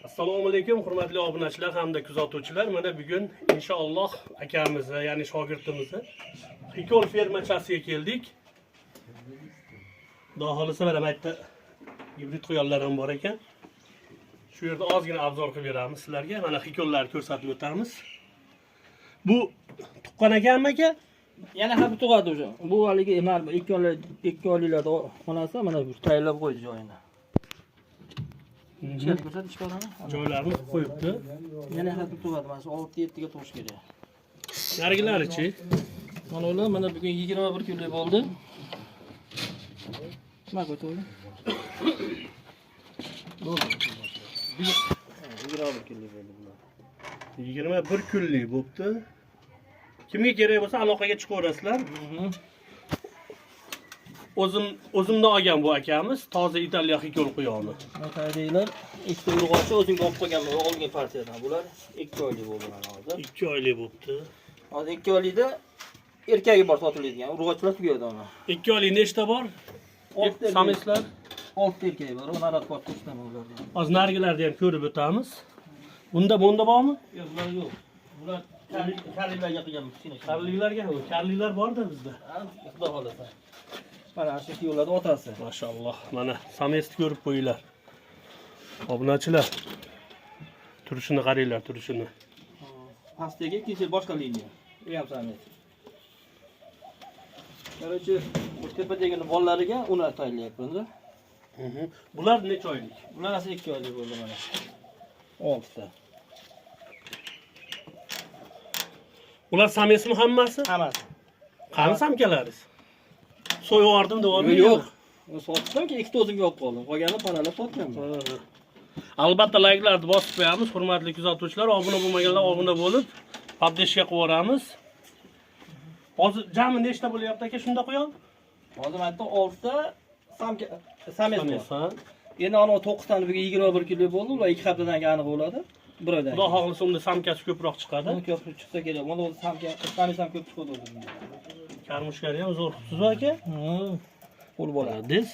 Assalomu alaykum hurmatli obunachilar hamda kuzatuvchilar. Mana bugun inshaalloh akamizni, ya'ni shogirdimizni Hikol fermachasiga keldik. Xudo xolisa mana bu yerda gibrid qo'yonlar ham bor ekan. Shu yerda ozgina obzor qilib beramiz sizlarga. Mana hikollarni ko'rsatib o'tamiz. Bu tuqqan ekanmi aka? Yana ham tug'adi o'sha. Bu haligi ikki oyliklarda onasi mana bu tayyorlab qo'ydi joyini. Ichkari ko'rsat ichkarani. Joylarni qilib qo'yibdi. Yana ham tug'adi. Mana shu 6-7 ga tug'ish kerak. Nargilarichi? Mana ular mana bugun 21 kunlik bo'ldi. Nima qo'ydi? Bo'ldi. 21 kunlik bo'ldi bular. 21 kunlik bo'pti. Kimga kerak bo'lsa aloqaga chiqaverasizlar. O'zimdan olgan bu akamiz toza Italiya hikol quyoni. Mataylar ikkita urg'ochi o'zing olib qo'yganman, olgan partiyadan. Bular 2 oylik bo'ldi mana hozir. 2 oylik bo'pti. Hozir 2 oylikda erkagi bor sotiladigan. Urg'ochilar tugadi ona. 2 oylik nechta bor? Sameslar 6 erkak bor. Ona rad qo'yishdan ularga. Hozir nargilarni ham ko'rib o'tamiz. Bunda bormi? Yo'q, bular yo'q. Bular karlilarga qilganmiz, kichkina. Karlilarga, karlilar bor-da bizda. Xudo xolasa. Mana shu yo'llarda otasi. Mashalloh. Mana samesni ko'rib qo'yinglar. Obunachilar. Turishini qaranglar, turishini. Pastdagi ikkinchi boshqa liniya. Bu ham sames. Короче, bu tepadagi bolalariga uni tayyorlayapmiz. Bular necha oylik? Bular esa 2 oylik bo'ldi mana. 6 ta. Ular samesmi hammasi? Hammasi. Qani samkalaringiz? So'yib davom Yo'q. Sotdim ki ikkita o'zimga olib qoldim. Qolganini paralab sotganman. Albatta like'larni bosib qo'yamiz. Hurmatli kuzatuvchilar, obuna bo'lmaganlar obuna bo'lib, podpishka qilib yuboramiz. Hozir jami nechta bo'lyapti aka shunda qo'ying? Hozir mana 6 ta sames bor. Endi ana 9 tani bugun 21 kunlik bo'ldi. Ular 2 haftadan keyin aniq bo'ladi. Bir oydan. Xudo xohlasa unda samkasi ko'proq chiqadi. Ko'p chiqsa kerak. Mana o'zi sames ham ko'p chiqadi o'zi. Karmushkari ham zo'r qilibsiz aka. Qo'l bo'ladi. Diz.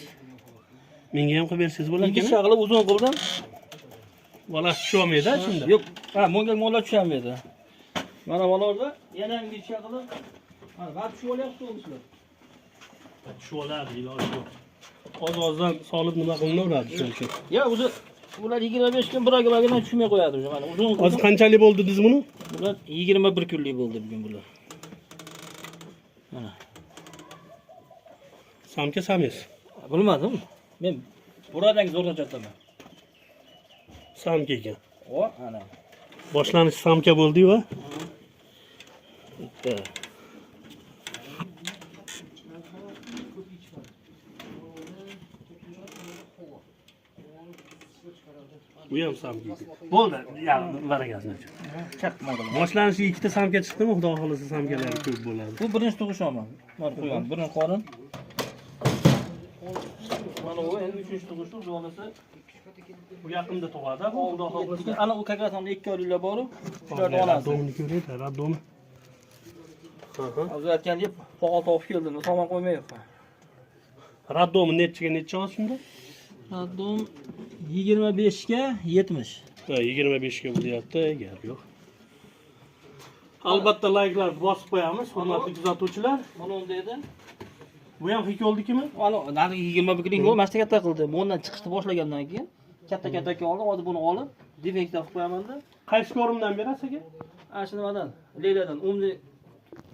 Menga ham qilib bersangiz bo'lar Ikki ekan. shag'ilib uzun qildim. Bola tushmaydi shunda. Yo'q, ha, mo'ngil tushamaydi. Mana bularda yana bir shag'ilib mana bab shu bo'lyapti o'zingizlar. Shu oladi, iloji yo'q. Oz-ozdan solib nima qilinaveradi shuncha. Ya o'zi bular 25 kun bir oyga bag'dan tushmay qo'yadi o'sha mana uzun. Hozir qanchalik bo'ldi diz buni? Bular 21 kunlik bo'ldi bugun bular. Mana. Samka sames. Bilmadim. Men buradan zo'rg'a chataman. Samka ekan. O, ana. Boshlanish samka bo'ldi-yu. Bitta. Bu ham samka. Bo'ldi, ya barakasini. Chaqmadim. Boshlanishi ikkita samka chiqdimi? Xudo xolasa samkalari ko'p bo'ladi. Bu birinchi tug'ishman. Mana qo'ygan, birinchi qorin. Mana u endi uchinchi tug'ishi bo'lmasa Bu yaqinda tug'adi. Xudo xolasa. ana u kakasonda 2 oyliklar bor. Shularning onasi. Radomni ko'raydi, radomi. Hozir aytgandek, po'g'al topib keldim, tomon qo'ymayapman. Radomi necha oz shunda? Raddom 25 ga 70. 25 ga bo'lyapti, gap yo'q. Albatta like'larni bosib qo'yamiz, hurmatli kuzatuvchilar. Mana unda edi. Bu ham hikoldikimi? Ana nari 21 kunlik bo'ldi, mana shu katta qildi. Bundan chiqishni boshlagandan keyin katta oldim, hozir buni olib, defekta qilib qo'yaman-da. Qaysi ko'rimdan berasiz aka? Ana shu nimadan? Leyladan,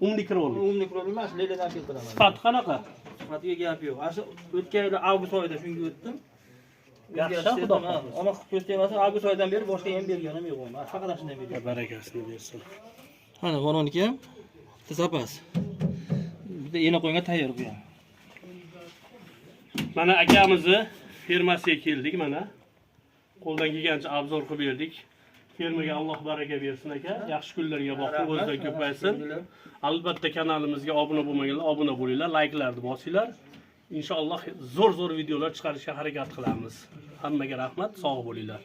Umni krol. umni krol emas, leyladan keltiraman. Sifat qanaqa? Sifatiga gap yo'q. Ana shu o'tgan yil avgust oyida shunga o'tdim. Yaxshi, xudo xohlasa. Ona ko'rsatmasa avgust oyidan beri boshqa ham berganim yo'q. Mana faqat shunday bergan. Barakasini bersin. Mana buniki ham zapas. Bitta yana qo'ygan tayyor bu ham. Mana akamizni fermasiga keldik mana. Qo'ldan kelgancha obzor qilib berdik. Fermaga Alloh baraka bersin aka. Yaxshi kunlarga boqib o'zidan ko'paysin. Albatta kanalimizga obuna bo'lmaganlar obuna bo'linglar, like'larni bosinglar. Inshaalloh zo'r videolar chiqarishga harakat qilamiz. Hammaga rahmat, sog' bo'linglar.